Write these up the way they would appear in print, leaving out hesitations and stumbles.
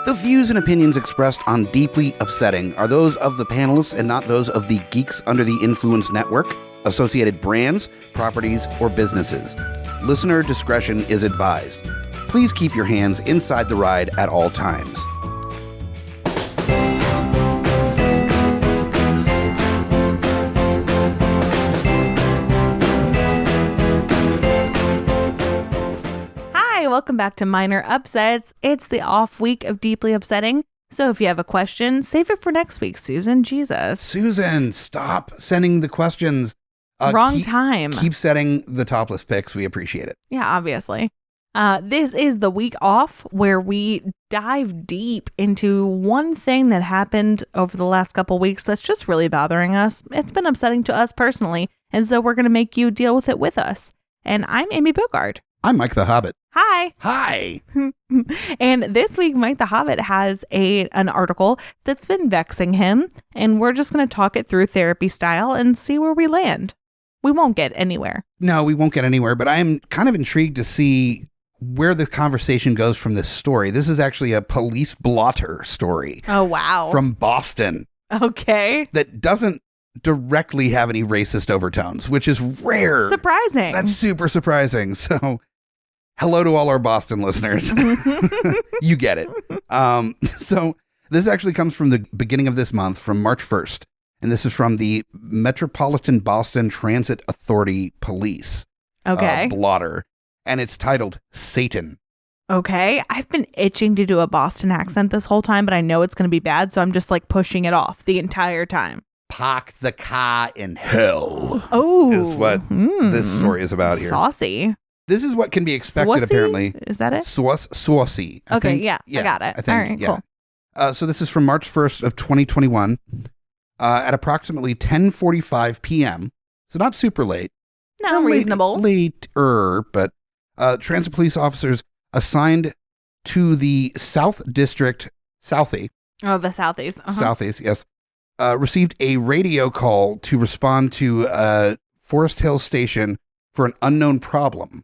The views and opinions expressed on Deeply Upsetting are those of the panelists and not those of the Geeks Under the Influence Network, associated brands, properties, or businesses. Listener discretion is advised. Please keep your hands inside the ride at all times. Welcome back to Minor Upsets. It's the off week of Deeply Upsetting. So if you have a question, save it for next week, Susan. Jesus. Susan, stop sending the questions. Wrong time. Keep setting the topless pics. We appreciate it. Yeah, obviously. This is the week off where we dive deep into one thing that happened over the last couple weeks that's just really bothering us. It's been upsetting to us personally, and so we're going to make you deal with it with us. And I'm Amy Bogarde. I'm Mike the Hobbit. Hi. Hi. And this week, Mike the Hobbit has an article that's been vexing him, and we're just going to talk it through therapy style and see where we land. We won't get anywhere. No, we won't get anywhere, but I am kind of intrigued to see where the conversation goes from this story. This is actually a police blotter story. Oh, wow. From Boston. Okay. That doesn't directly have any racist overtones, which is rare. Surprising. That's super surprising. So hello to all our Boston listeners. You get it. So this actually comes from the beginning of this month, from March 1st. And this is from the Metropolitan Boston Transit Authority Police. Okay. Blotter. And it's titled Satan. Okay. I've been itching to do a Boston accent this whole time, but I know it's going to be bad. So I'm just like pushing it off the entire time. Park the car in hell. Oh. Is what this story is about here. Saucy. This is what can be expected, Saucy? apparently. Is that it? Saucy. Okay, yeah, I got it. I think, all right, yeah. Cool. So this is from March 1st of 2021 at approximately 10:45 p.m. So not super late. No, reasonable. Later, but transit police officers assigned to the South District, Southie. Oh, the Southies. Southies, yes. Received a radio call to respond to Forest Hill Station for an unknown problem.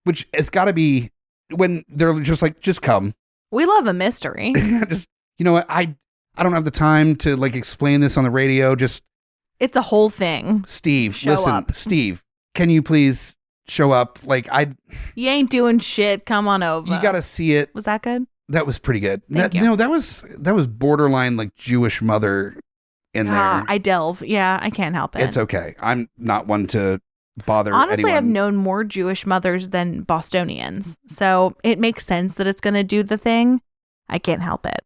Which has got to be when they're just like, just come. We love a mystery. Just, you know what? I don't have the time to like explain this on the radio. Just. It's a whole thing. Steve, listen, Steve, can you please show up? Like You ain't doing shit. Come on over. You got to see it. Was that good? That was pretty good. Thank you. No, that was borderline like Jewish mother in there. I delve. Yeah, I can't help it. It's okay. I'm not one to bother Honestly, anyone. I've known more Jewish mothers than Bostonians. So it makes sense that it's going to do the thing. I can't help it.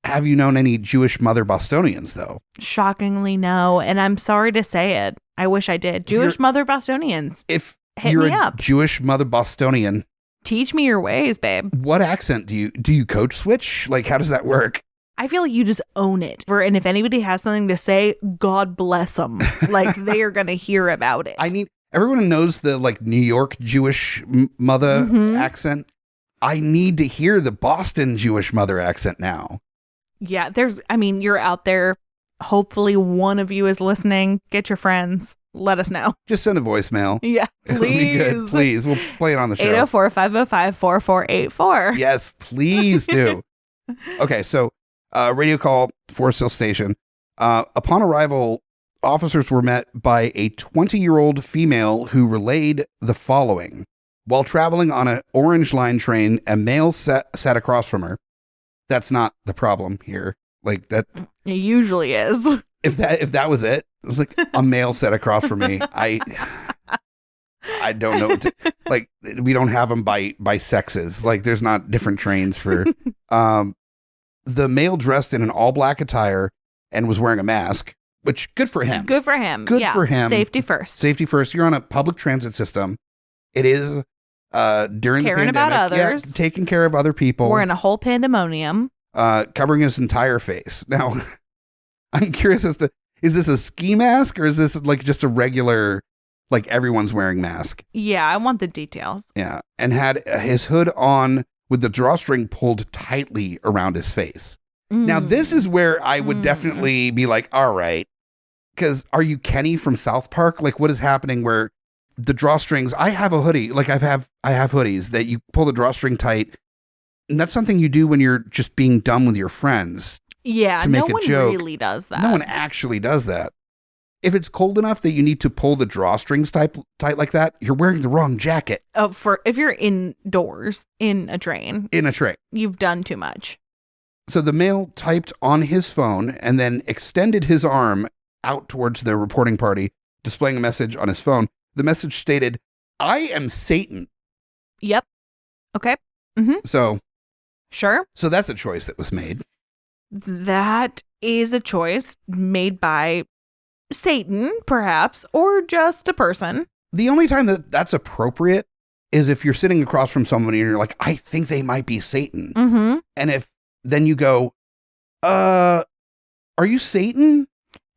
Have you known any Jewish mother Bostonians, though? Shockingly, no. And I'm sorry to say it. I wish I did. Jewish mother Bostonians. If hit you're me a up. Jewish mother Bostonian, teach me your ways, babe. What accent do you code switch? Like, how does that work? I feel like you just own it. And if anybody has something to say, God bless them. Like, they are going to hear about it. Everyone knows the like New York Jewish mother accent. I need to hear the Boston Jewish mother accent now. Yeah, you're out there. Hopefully one of you is listening. Get your friends. Let us know. Just send a voicemail. Yeah, It'll be good. Please. We'll play it on the show. 804-505-4484. Yes, please do. Okay, so radio call, Forest Hill Station. Upon arrival, officers were met by a 20-year-old female who relayed the following. While traveling on an Orange Line train, a male sat across from her. That's not the problem here. Like that. It usually is. If that was it, it was like a male sat across from me. I don't know. Like we don't have them by sexes. Like there's not different trains for. The male dressed in an all black attire and was wearing a mask, which good for him. Good for him. Good for him. Safety first. Safety first. You're on a public transit system. It is during caring the pandemic. about others. Yeah, taking care of other people. We're in a whole pandemonium. Covering his entire face. Now, I'm curious as to, is this a ski mask or is this like just a regular, like everyone's wearing mask? Yeah, I want the details. Yeah. And had his hood on with the drawstring pulled tightly around his face. Now, this is where I would definitely be like, all right, because are you Kenny from South Park? Like, what is happening where the drawstrings, I have a hoodie, like I have hoodies that you pull the drawstring tight And that's something you do when you're just being dumb with your friends. Yeah, to make no a one joke. really does that. No one actually does that. If it's cold enough that you need to pull the drawstrings tight like that, you're wearing the wrong jacket. For if you're indoors in a train, you've done too much. So the male typed on his phone and then extended his arm out towards the reporting party, displaying a message on his phone. The message stated, "I am Satan." Yep. Okay. So Sure. So that's a choice that was made. That is a choice made by Satan, perhaps, or just a person. The only time that that's appropriate is if you're sitting across from somebody and you're like, I think they might be Satan. Mm-hmm. And if then you go, are you Satan?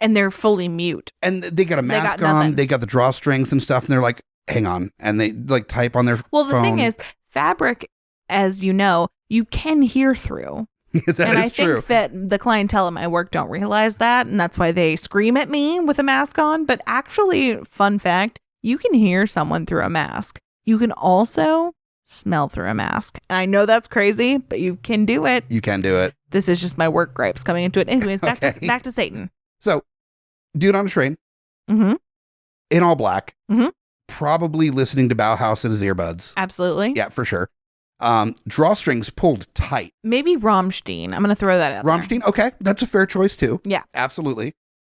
And they're fully mute. And they got a mask on, they got the drawstrings and stuff, and they're like, hang on. And they like type on their phone. The thing is, fabric, as you know, you can hear through. I think that the clientele at my work don't realize that, and that's why they scream at me with a mask on. But actually, fun fact, you can hear someone through a mask. You can also smell through a mask. And I know that's crazy, but you can do it. You can do it. This is just my work gripes coming into it. Anyways, back to Satan. So, dude on a train, in all black, probably listening to Bauhaus in his earbuds. Absolutely. Yeah, for sure. Drawstrings pulled tight. Maybe Rammstein. I'm going to throw that out Rammstein, there. okay. That's a fair choice, too. Yeah. Absolutely.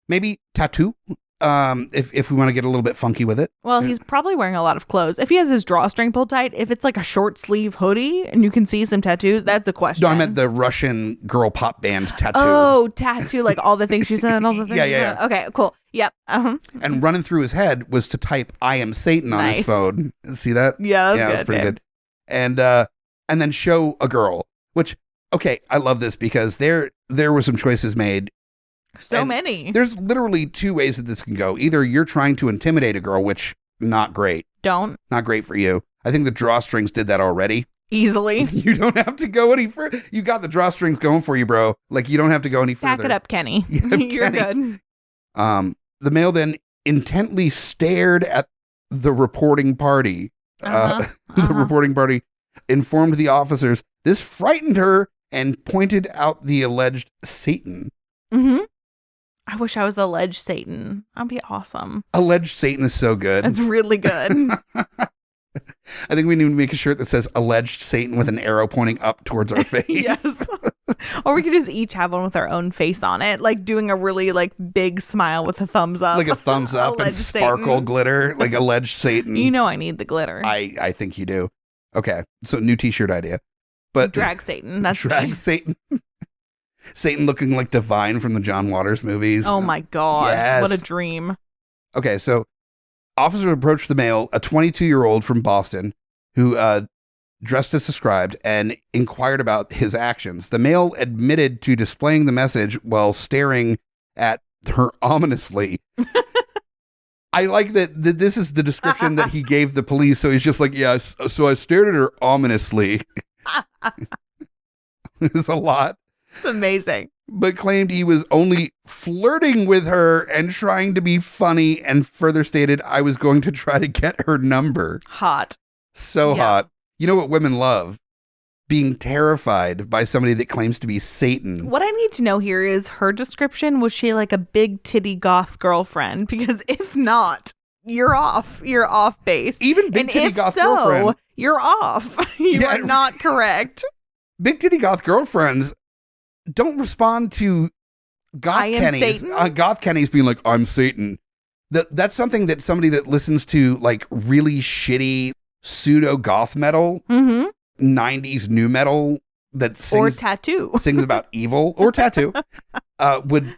Maybe tattoo, if we want to get a little bit funky with it. Well, he's probably wearing a lot of clothes. If he has his drawstring pulled tight, if it's like a short sleeve hoodie and you can see some tattoos, that's a question. No, I meant the Russian girl pop band tattoo. Oh, tattoo, like all the things she said and all the things. Yeah. Okay, cool. Yep. And running through his head was to type "I am Satan" on his phone. See that? Yeah, that was pretty good. And then show a girl, which, okay, I love this because there were some choices made. So many. There's literally two ways that this can go. Either you're trying to intimidate a girl, which not great. Not great for you. I think the drawstrings did that already. Easily. You don't have to go any further. You got the drawstrings going for you, bro. Like, you don't have to go any further. Pack it up, Kenny. Yeah, You're Kenny. good. The male then intently stared at the reporting party. The reporting party informed the officers this frightened her and pointed out the alleged Satan. I wish I was alleged Satan. That'd be awesome. Alleged Satan is so good. That's really good. I think we need to make a shirt that says alleged Satan with an arrow pointing up towards our face. Yes. Or we could just each have one with our own face on it, like doing a really like big smile with a thumbs up. Like a thumbs up and sparkle Satan. Glitter, like alleged Satan. You know I need the glitter. I think you do. Okay, so new t-shirt idea. But drag Satan. That's drag me. Satan. Satan looking like Divine from the John Waters movies. Oh my God. Yes. What a dream. Okay, so officers approached the male, a 22-year-old from Boston, who dressed as described and inquired about his actions. The male admitted to displaying the message while staring at her ominously. I like that this is the description that he gave the police. So he's just like, yeah, so I stared at her ominously. It's a lot. It's amazing. But claimed he was only flirting with her and trying to be funny, and further stated, I was going to try to get her number. Hot. So hot. You know what women love? Being terrified by somebody that claims to be Satan. What I need to know here is her description. Was she like a big titty goth girlfriend? Because if not, you're off. You're off base. Even big titty goth girlfriend. You're off. You are not correct. Big titty goth girlfriends don't respond to goth Kennys. Goth Kennys being like, I'm Satan. That's something that somebody that listens to like really shitty pseudo goth metal, 90s new metal that sings, or tattoo sings about evil or tattoo would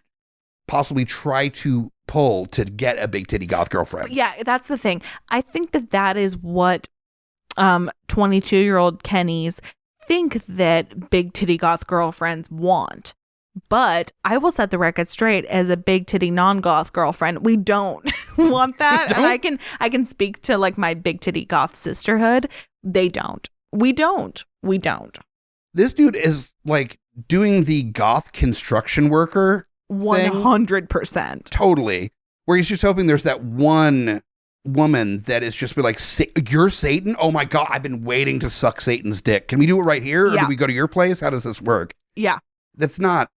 possibly try to pull to get a big titty goth girlfriend. Yeah, that's the thing. I think that is what 22-year-old Kennys think that big titty goth girlfriends want. But I will set the record straight, as a big titty non-goth girlfriend, we don't want that. And I can speak to like my big titty goth sisterhood. They don't. We don't. This dude is like doing the goth construction worker 100%. Totally. Where he's just hoping there's that one woman that is just be like, you're Satan? Oh my God, I've been waiting to suck Satan's dick. Can we do it right here? Or do we go to your place? How does this work? Yeah. That's not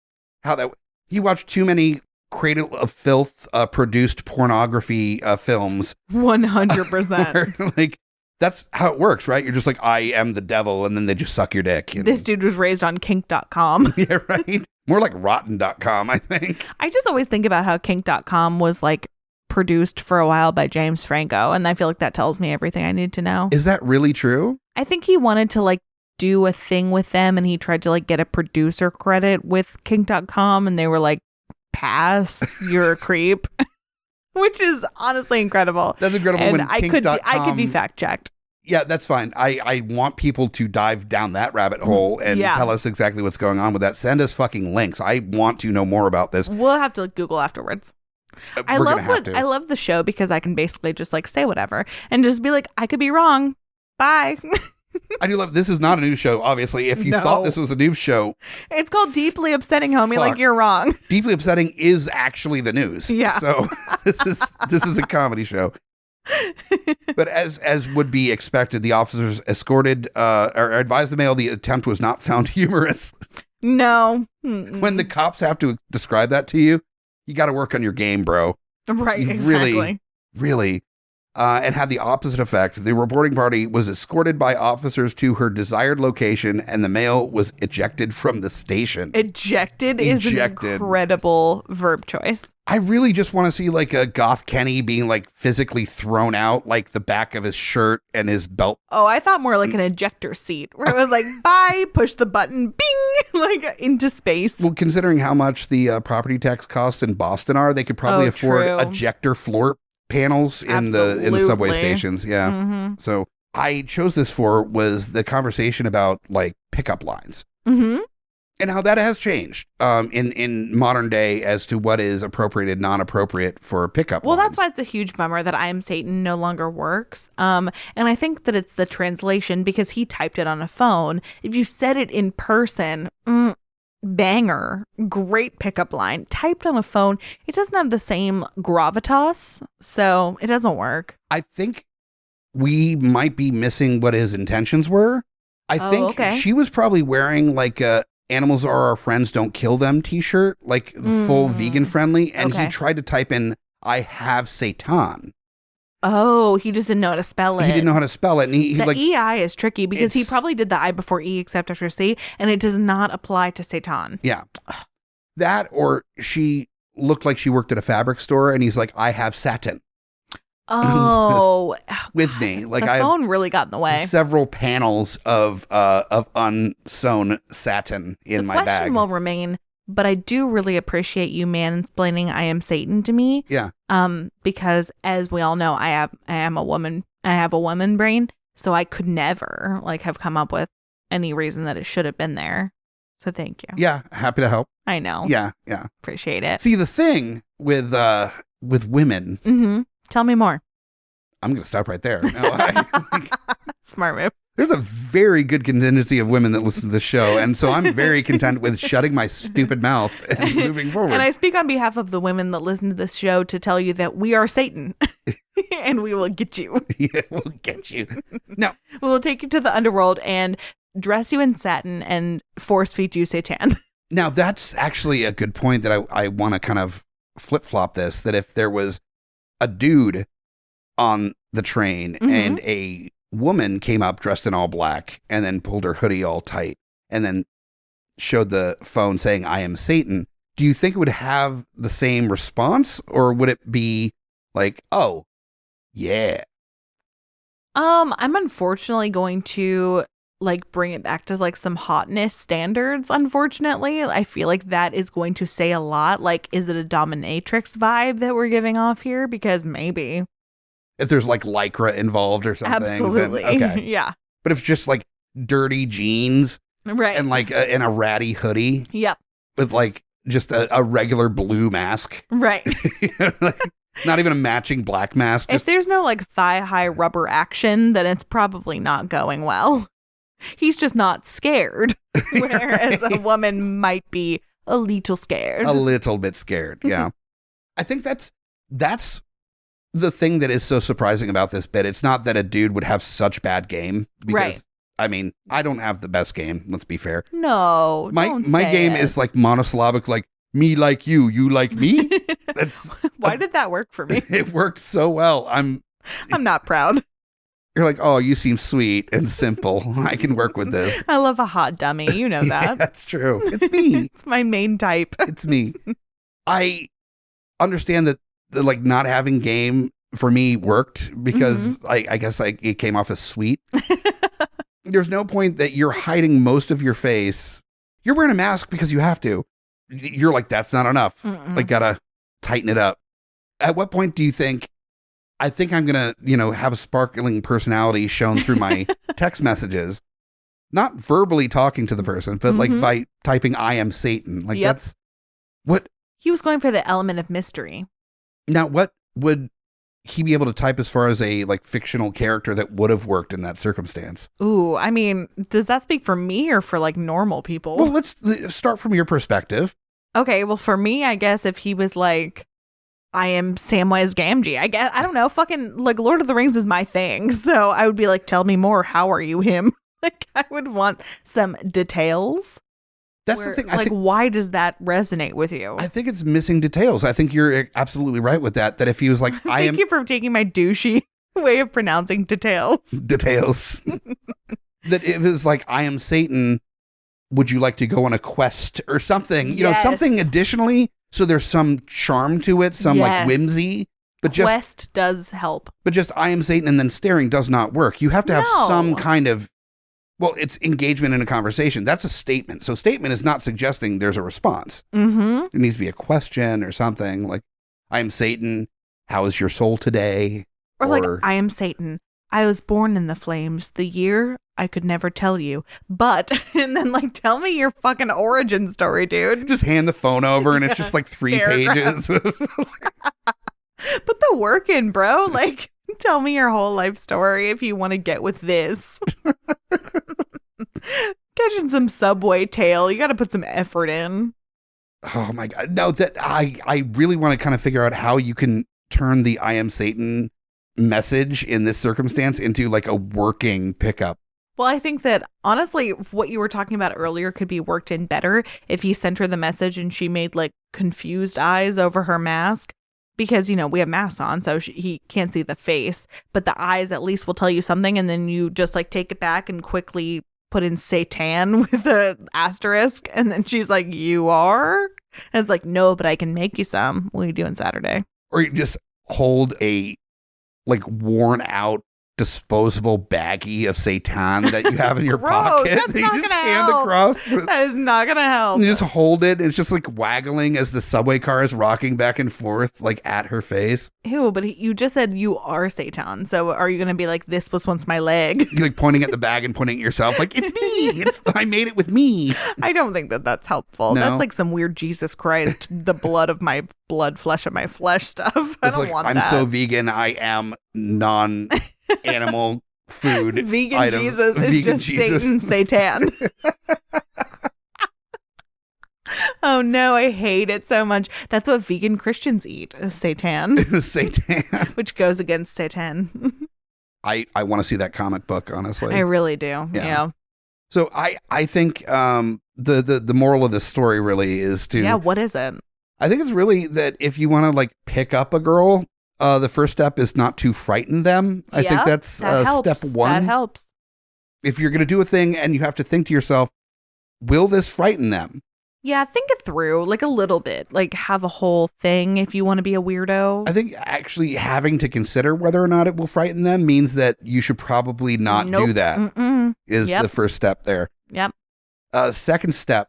how that... He watched too many Cradle of Filth produced pornography films. 100%. Like, that's how it works, right? You're just like, I am the devil, and then they just suck your dick. This dude was raised on kink.com. Yeah, right? More like rotten.com, I think. I just always think about how kink.com was like produced for a while by James Franco, and I feel like that tells me everything I need to know. Is that really true? I think he wanted to like do a thing with them, and he tried to like get a producer credit with kink.com, and they were like, pass, you're a creep. Which is honestly incredible. That's incredible. And when I could be fact checked. Yeah, that's fine. I want people to dive down that rabbit hole and tell us exactly what's going on with that. Send us fucking links. I want to know more about this. We'll have to Google afterwards. I love the show because I can basically just like say whatever and just be like, I could be wrong. Bye. I do love, this is not a news show, obviously. If you thought this was a news show. It's called Deeply Upsetting, homie. Like, you're wrong. Deeply Upsetting is actually the news. Yeah. So this is a comedy show. But as would be expected, the officers escorted or advised the male the attempt was not found humorous. No. When the cops have to describe that to you, you got to work on your game, bro. Right, You exactly. Really. And had the opposite effect. The reporting party was escorted by officers to her desired location, and the male was ejected from the station. Ejected is an incredible verb choice. I really just want to see like a Goth Kenny being like physically thrown out, like the back of his shirt and his belt. Oh, I thought more like an ejector seat where it was like, bye, push the button, bing, like into space. Well, considering how much the property tax costs in Boston are, they could probably afford ejector floor panels in the subway stations. Yeah. Mm-hmm. So I chose this was the conversation about like pickup lines. Mm-hmm. And how that has changed in modern day as to what is appropriate and non-appropriate for pickup lines. That's why it's a huge bummer that I Am Satan no longer works. And I think that it's the translation because he typed it on a phone. If you said it in person, banger, great pickup line. Typed on a phone, it doesn't have the same gravitas, so it doesn't work. I think we might be missing what his intentions were. I think she was probably wearing like a "Animals are our friends, don't kill them" t-shirt, like full vegan friendly, and he tried to type in "I have Satan." Oh, he just didn't know how to spell it. He didn't know how to spell it. And he the like, EI is tricky because he probably did the I before E except after C, and it does not apply to Satan. Yeah. That, or she looked like she worked at a fabric store, and he's like, "I have satin." Oh. With me. Like, the phone really got in the way. Several panels of unsewn satin in my bag. The question will remain, but I do really appreciate you mansplaining I Am Satan to me. Yeah. Because as we all know, I am a woman. I have a woman brain, so I could never like have come up with any reason that it should have been there. So thank you. Yeah, happy to help. I know. Yeah. Appreciate it. See, the thing with women. Mm-hmm. Tell me more. I'm going to stop right there. No, Smart move. There's a very good contingency of women that listen to the show, and so I'm very content with shutting my stupid mouth and moving forward. And I speak on behalf of the women that listen to this show to tell you that we are Satan, and we will get you. Yeah, we'll get you. No. We will take you to the underworld and dress you in satin and force feed you Satan. Now, that's actually a good point that I want to kind of flip-flop this, that if there was a dude on the train and a woman came up dressed in all black and then pulled her hoodie all tight and then showed the phone saying, "I am Satan," do you think it would have the same response, or would it be like, "Oh, yeah"? I'm unfortunately going to like bring it back to like some hotness standards. Unfortunately, I feel like that is going to say a lot. Like, is it a dominatrix vibe that we're giving off here? Because maybe if there's like Lycra involved or something. Absolutely. Then, okay. Yeah. But if it's just like dirty jeans, right, and like in a ratty hoodie, yep, with like just a regular blue mask, right. Like, not even a matching black mask. If there's no like thigh high rubber action, then it's probably not going well. He's just not scared, whereas a woman might be a little scared. A little bit scared, yeah. I think that's the thing that is so surprising about this bit. It's not that a dude would have such bad game. Because, right. I mean, I don't have the best game. Let's be fair. No, my game is like monosyllabic, like me like you like me. That's why did that work for me? It worked so well. I'm not proud. You're like, oh, you seem sweet and simple. I can work with this. I love a hot dummy. You know that. Yeah, that's true. It's me. It's my main type. It's me. I understand that the like not having game for me worked because I guess like it came off as sweet. There's no point that you're hiding most of your face. You're wearing a mask because you have to. You're like, that's not enough. Like, gotta tighten it up. At what point do you think, I think I'm going to, have a sparkling personality shown through my text messages, not verbally talking to the person, but like by typing, I am Satan. Like that's what he was going for, the element of mystery. Now, what would he be able to type as far as a like fictional character that would have worked in that circumstance? Ooh, I mean, does that speak for me or for like normal people? Well, let's start from your perspective. Okay, well, for me, I guess if he was like, I am Samwise Gamgee, I guess, I don't know, fucking like Lord of the Rings is my thing. So I would be like, tell me more. How are you him? Like I would want some details. That's the thing. Like, why does that resonate with you? I think it's missing details. I think you're absolutely right with that. That if he was like, Thank you for taking my douchey way of pronouncing details. Details. That if it was like, I am Satan, would you like to go on a quest or something? You know, something additionally. So there's some charm to it, some like whimsy. But quest does help. But just I am Satan and then staring does not work. You have to have some kind of, well, it's engagement in a conversation. That's a statement. So statement is not suggesting there's a response. There needs to be a question or something like, I am Satan. How is your soul today? Or like, I am Satan. I was born in the flames. The year I could never tell you. But, and then like, tell me your fucking origin story, dude. Just hand the phone over and it's just like 3 pages. Put the work in, bro. Like, tell me your whole life story if you want to get with this. Catching some subway tail. You got to put some effort in. Oh my God. No, that I really want to kind of figure out how you can turn the I am Satan message in this circumstance into like a working pickup. Well, I think that honestly, what you were talking about earlier could be worked in better if he sent her the message and she made like confused eyes over her mask. Because, we have masks on, so he can't see the face. But the eyes at least will tell you something. And then you just like take it back and quickly put in Satan with an asterisk. And then she's like, you are? And it's like, no, but I can make you some. What are you doing Saturday? Or you just hold a like worn out disposable baggie of Satan that you have in your pocket. That's not you just gonna hand help. across. That is not going to help. And you just hold it. And it's just like waggling as the subway car is rocking back and forth, like at her face. Ew, but you just said you are Satan. So are you going to be like, this was once my leg? You're like pointing at the bag and pointing at yourself. Like, it's me. I made it with me. I don't think that that's helpful. No. That's like some weird Jesus Christ, the blood of my blood, flesh of my flesh stuff. I don't want that. I'm so vegan. I am non-animal food. Vegan item. Jesus is Vegan just Jesus. Satan. Oh no, I hate it so much. That's what vegan Christians eat, is Satan. Satan. Which goes against Satan. I want to see that comic book, honestly. I really do. Yeah. So I think the moral of this story really is to... Yeah, what is it? I think it's really that if you want to like pick up a girl, the first step is not to frighten them. I think that's step one. That helps. If you're going to do a thing and you have to think to yourself, will this frighten them? Yeah, think it through like a little bit. Like have a whole thing if you want to be a weirdo. I think actually having to consider whether or not it will frighten them means that you should probably not do that. Is the first step there. Yep. Second step,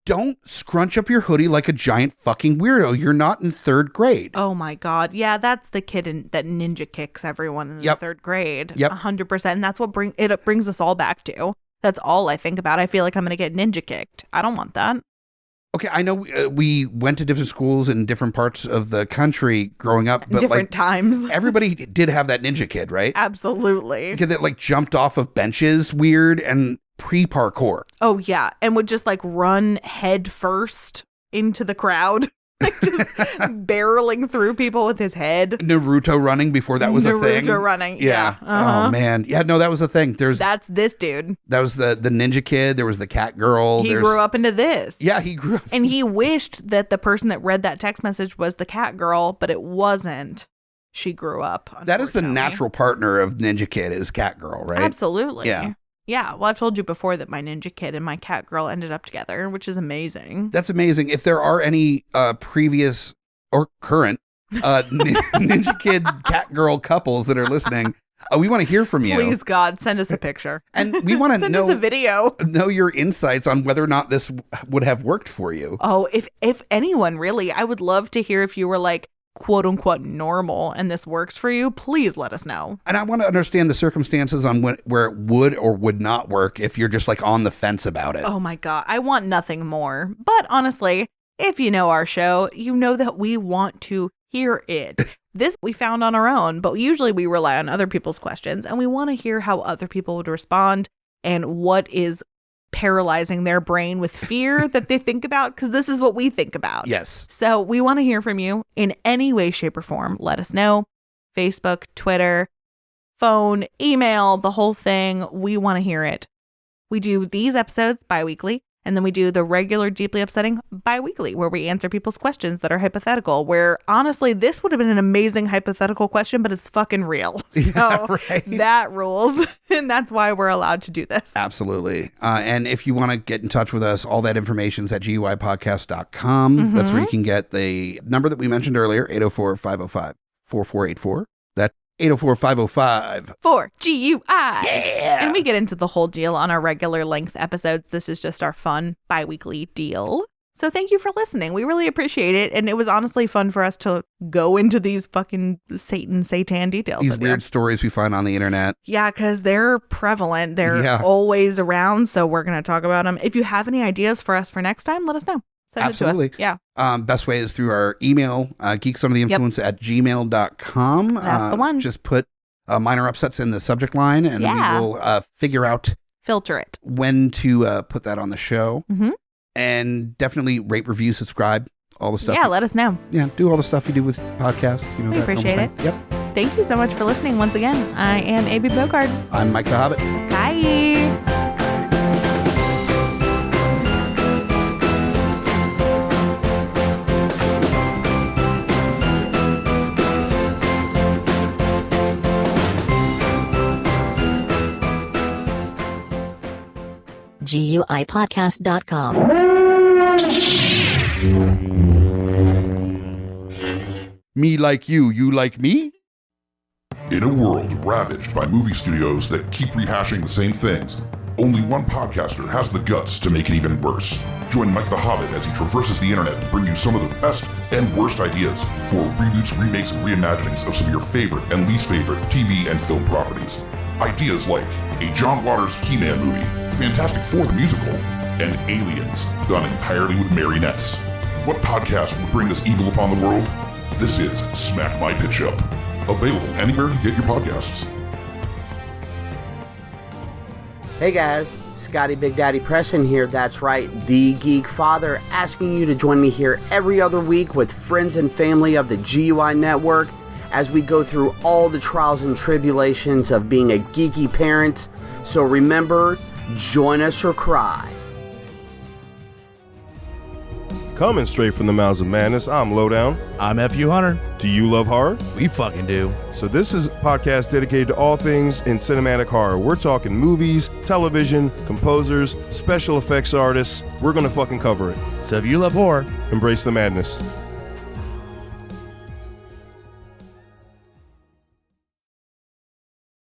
don't scrunch up your hoodie like a giant fucking weirdo. You're not in 3rd grade. Oh my God. Yeah, that's the kid that ninja kicks everyone in the 3rd grade. Yep. 100%. And that's what brings us all back to. That's all I think about. I feel like I'm going to get ninja kicked. I don't want that. Okay, I know we went to different schools in different parts of the country growing up. But different times. Everybody did have that ninja kid, right? Absolutely. Kid that like jumped off of benches weird and pre-parkour. Oh, yeah. And would just like run head first into the crowd. like just barreling through people with his head. Naruto running before that was a thing. Naruto running. Yeah. Uh-huh. Oh man. Yeah. No, that was a thing. That's this dude. That was the ninja kid. There was the cat girl. He grew up into this. Yeah, he grew up. And he wished that the person that read that text message was the cat girl, but it wasn't. She grew up. That is the natural partner of Ninja Kid is cat girl, right? Absolutely. Yeah. Yeah. Well, I've told you before that my Ninja Kid and my cat girl ended up together, which is amazing. That's amazing. If there are any previous or current Ninja Kid cat girl couples that are listening, we want to hear from you. Please, God, send us a picture. And we want to send us a video. Know your insights on whether or not this would have worked for you. Oh, if anyone really, I would love to hear if you were like, quote unquote normal and this works for you. Please let us know. And I want to understand the circumstances on where it would or would not work if you're just like on the fence about it. Oh my God. I want nothing more. But honestly, if you know our show, you know that we want to hear it. This we found on our own, but usually we rely on other people's questions and we want to hear how other people would respond and what is paralyzing their brain with fear that they think about, because this is what we think about. Yes. So we want to hear from you in any way, shape, or form. Let us know. Facebook, Twitter, phone, email, the whole thing. We want to hear it. We do these episodes bi-weekly, and then we do the regular Deeply Upsetting bi-weekly, where we answer people's questions that are hypothetical, where honestly, this would have been an amazing hypothetical question, but it's fucking real. So yeah, right. That rules. And that's why we're allowed to do this. Absolutely. And if you want to get in touch with us, all that information is at guipodcast.com. Mm-hmm. That's where you can get the number that we mentioned earlier, 804-505-4484. That's 804-505 4GUI. Yeah. And we get into the whole deal on our regular length episodes. This is just our fun bi-weekly deal. So thank you for listening. We really appreciate it. And it was honestly fun for us to go into these fucking Satan details. These weird stories we find on the internet. Yeah, because they're prevalent. They're always around. So we're going to talk about them. If you have any ideas for us for next time, let us know. Send Absolutely. it to us. Yeah. Best way is through our email, geeksundertheinfluence at gmail.com. That's the one. Just put minor upsets in the subject line and we will figure out. Filter it. When to put that on the show. Mm-hmm. And definitely rate, review, subscribe, all the stuff. Yeah, let us know. Yeah, do all the stuff you do with podcasts. You know, we appreciate it. Yep. Thank you so much for listening once again. I am A.B. Bogarde. I'm Mike the Hobbit. Bye. GUIPodcast.com. Me like you like me? In a world ravaged by movie studios that keep rehashing the same things, only one podcaster has the guts to make it even worse. Join Mike the Hobbit as he traverses the internet to bring you some of the best and worst ideas for reboots, remakes, and reimaginings of some of your favorite and least favorite TV and film properties. Ideas like a John Waters He-Man movie, Fantastic Four the musical, and Aliens, done entirely with marionettes. What podcast would bring this evil upon the world? This is Smack My Pitch Up. Available anywhere you get your podcasts. Hey guys, Scotty Big Daddy Preston here. That's right, the Geek Father, asking you to join me here every other week with friends and family of the GUI Network as we go through all the trials and tribulations of being a geeky parent. So remember, join us or cry. Coming straight from the mouths of madness, I'm Lowdown. I'm FU Hunter. Do you love horror? We fucking do. So this is a podcast dedicated to all things in cinematic horror. We're talking movies, television, composers, special effects artists. We're gonna fucking cover it. So if you love horror, embrace the madness.